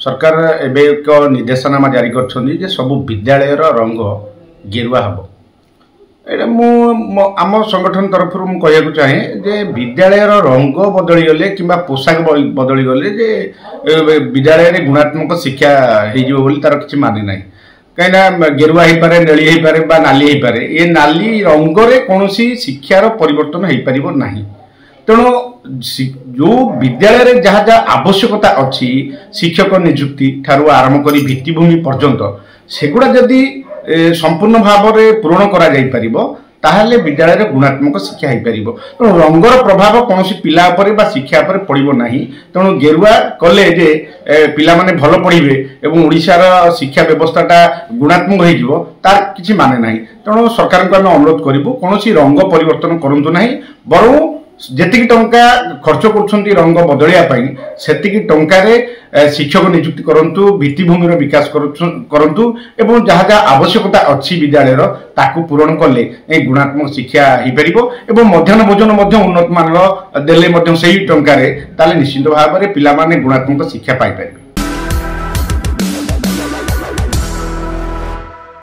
सरकार एबे एक निर्देशनामा जारी कर सबु विद्यालय रंग गेरुआ हम ये आम संगठन तरफ कहूँ चाहे जे विद्यालय रंग बदली गले कि पोशाक बदली गले जे विद्यालय गुणात्मक शिक्षा हो तार किसी माने ना कहीं गेरुआ हो पारे नेली हो पारे बा नाली हो पारे ये नाली रंगरे कौन शिक्षार परिवर्तन हो पार ना तेणु जो विद्यालय जहाँ जहाँ आवश्यकता अच्छी शिक्षक नियुक्ति ठारू आरंभ कर भित्तिभूमि पर्यंत सेगुड़ा जदि संपूर्ण भाव में पूरण करा विद्यालय गुणात्मक शिक्षा हो पार तेणु रंगर प्रभाव कौन पिला शिक्षा पड़ो ना तेणु गेरुआ कले जे पिला माने भल पढ़े और ओडिशार शिक्षा व्यवस्थाटा गुणात्मक हो तार किसी माने ना तेणु सरकार को आम अनुरोध करूँ कौन रंग परिवर्तन करूँ ना बरं जेतिकी टंका खर्च रंग बदलिया सेतिकी टंकारे शिक्षक नियुक्ति करंतु भित्तिभूमि विकास करंतु एवं जहाँ जहाँ आवश्यकता अच्छी विद्यालय ताकू पूरण कले गुणात्मक शिक्षा हो पार एवं मध्याह्न भोजन उन्नत मानर देले से टंकारे निश्चित भाव में पिला माने गुणात्मक शिक्षा पाई पारिबे।